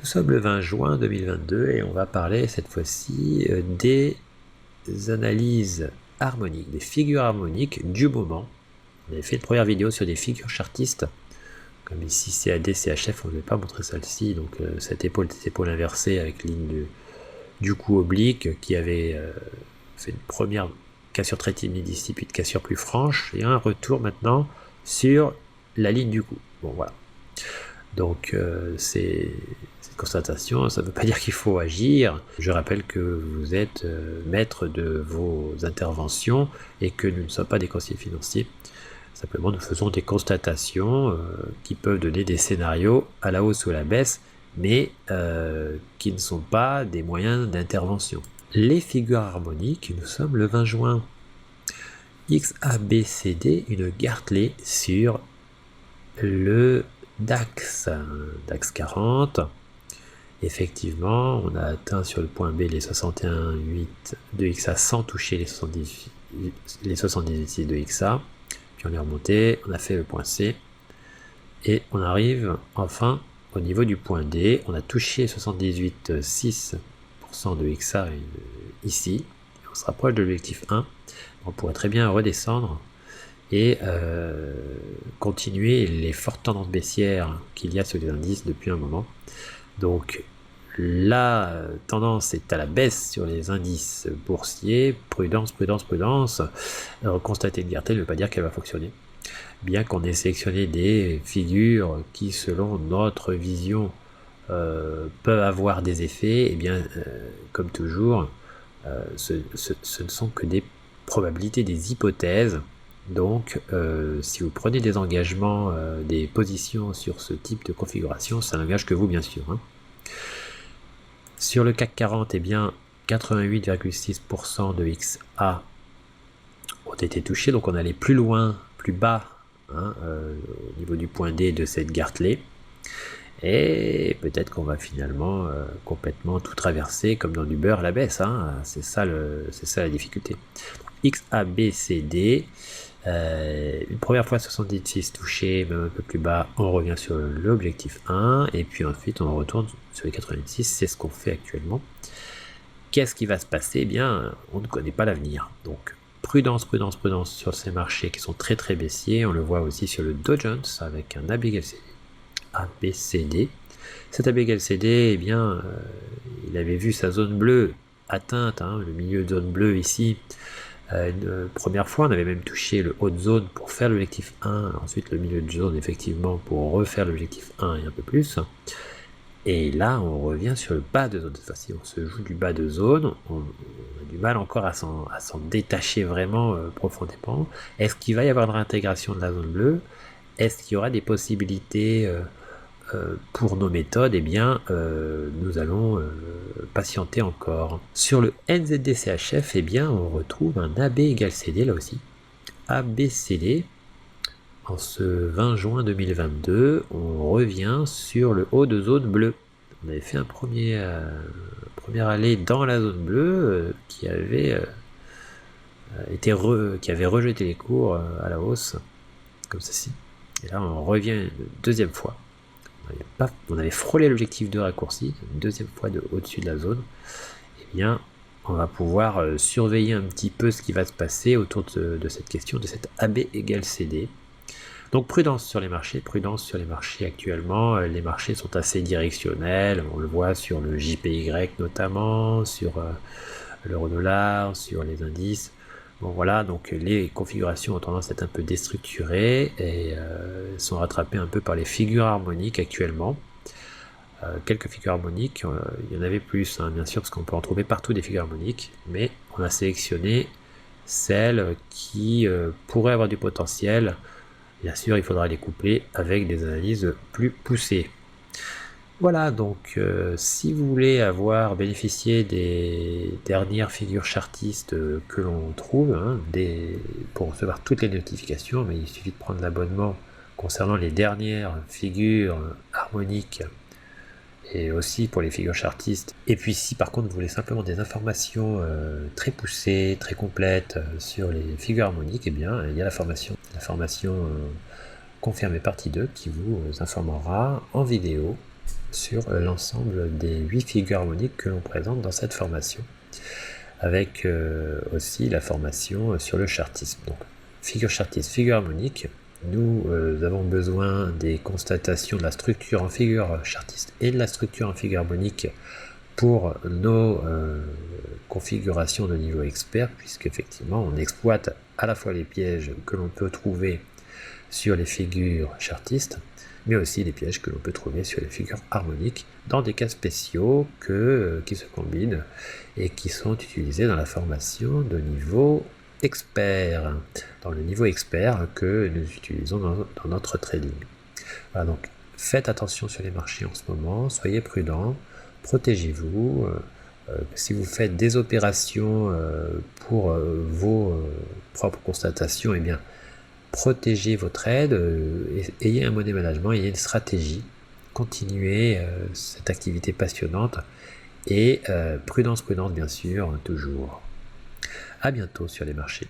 sommes le 20 juin 2022 et on va parler cette fois-ci des analyses harmoniques, des figures harmoniques du moment. On avait fait une première vidéo sur des figures chartistes, comme ici CAD, CHF, on ne vais pas montrer celle-ci, donc cette épaule inversée avec ligne du cou oblique qui avait fait une première cassure très timide ici, puis de cassure plus franche, et un retour maintenant sur la ligne du cou. Bon voilà. Donc c'est cette constatation, ça ne veut pas dire qu'il faut agir. Je rappelle que vous êtes maître de vos interventions et que nous ne sommes pas des conseillers financiers. Simplement, nous faisons des constatations qui peuvent donner des scénarios à la hausse ou à la baisse, mais qui ne sont pas des moyens d'intervention. Les figures harmoniques, nous sommes le 20 juin. XABCD, une Gartley sur le DAX 40. Effectivement, on a atteint sur le point B les 61,8 de XA sans toucher les 78,6 de XA. Puis on est remonté, on a fait le point C et on arrive enfin au niveau du point D. On a touché 78,6% de XA ici. On se rapproche de l'objectif 1. On pourrait très bien redescendre et continuer les fortes tendances baissières qu'il y a sur les indices depuis un moment. Donc la tendance est à la baisse sur les indices boursiers. Prudence, prudence, prudence. Constater une Gartley ne veut pas dire qu'elle va fonctionner. Bien qu'on ait sélectionné des figures qui, selon notre vision, peuvent avoir des effets, et bien, comme toujours, ce ne sont que des probabilités, des hypothèses. Donc, si vous prenez des engagements, des positions sur ce type de configuration, ça n'engage que vous, bien sûr. Hein. Sur le CAC 40, eh bien, 88,6% de XA ont été touchés. Donc, on allait plus loin, plus bas, hein, au niveau du point D de cette Gartley. Et peut-être qu'on va finalement complètement tout traverser comme dans du beurre à la baisse. Hein. C'est ça la difficulté. XABCD, une première fois 76 touché, même un peu plus bas, on revient sur l'objectif 1 et puis ensuite on retourne sur les 86. C'est ce qu'on fait actuellement. Qu'est-ce qui va se passer? Eh bien, on ne connaît pas l'avenir. Donc prudence, prudence, prudence sur ces marchés qui sont très très baissiers. On le voit aussi sur le Dow Jones avec un ABCD. Cet ABCD, eh bien, il avait vu sa zone bleue atteinte, hein, le milieu de zone bleue ici. Une première fois, on avait même touché le haut de zone pour faire l'objectif 1, ensuite le milieu de zone effectivement pour refaire l'objectif 1 et un peu plus. Et là, on revient sur le bas de zone. Cette fois-ci, on se joue du bas de zone. On a du mal encore à s'en détacher vraiment profondément. Est-ce qu'il va y avoir une réintégration de la zone bleue? Est-ce qu'il y aura des possibilités pour nos méthodes? Eh bien, nous allons patienter encore. Sur le NZD-CHF, eh bien, on retrouve un AB égale CD, là aussi. ABCD, en ce 20 juin 2022, on revient sur le haut de zone bleue. On avait fait un premier aller dans la zone bleue qui avait rejeté les cours à la hausse, comme ceci. Et là, on revient une deuxième fois. On avait frôlé l'objectif de raccourci, une deuxième fois au-dessus de la zone. Eh bien, on va pouvoir surveiller un petit peu ce qui va se passer autour de cette question, de cette AB égale CD. Donc prudence sur les marchés actuellement. Les marchés sont assez directionnels, on le voit sur le JPY notamment, sur l'euro-dollar, sur les indices. Bon voilà, donc les configurations ont tendance à être un peu déstructurées et sont rattrapées un peu par les figures harmoniques actuellement. Quelques figures harmoniques, il y en avait plus, hein, bien sûr, parce qu'on peut en trouver partout des figures harmoniques, mais on a sélectionné celles qui pourraient avoir du potentiel. Bien sûr, il faudra les coupler avec des analyses plus poussées. Voilà, donc si vous voulez avoir bénéficié des dernières figures chartistes que l'on trouve, hein, pour recevoir toutes les notifications, mais il suffit de prendre l'abonnement concernant les dernières figures harmoniques et aussi pour les figures chartistes. Et puis si par contre vous voulez simplement des informations très poussées, très complètes sur les figures harmoniques, eh bien il y a la formation confirmée partie 2 qui vous informera en vidéo sur l'ensemble des 8 figures harmoniques que l'on présente dans cette formation, avec aussi la formation sur le chartisme. Donc, figure chartiste, figure harmonique, nous avons besoin des constatations de la structure en figure chartiste et de la structure en figure harmonique pour nos configurations de niveau expert, puisqu'effectivement on exploite à la fois les pièges que l'on peut trouver sur les figures chartistes, mais aussi les pièges que l'on peut trouver sur les figures harmoniques dans des cas spéciaux qui se combinent et qui sont utilisés dans la formation de niveau expert, dans le niveau expert que nous utilisons dans notre trading. Voilà, donc faites attention sur les marchés en ce moment, soyez prudents, protégez-vous. Si vous faites des opérations pour vos propres constatations, eh bien, protégez vos trades, ayez un money management, ayez une stratégie, continuez cette activité passionnante et prudence bien sûr, toujours. À bientôt sur les marchés.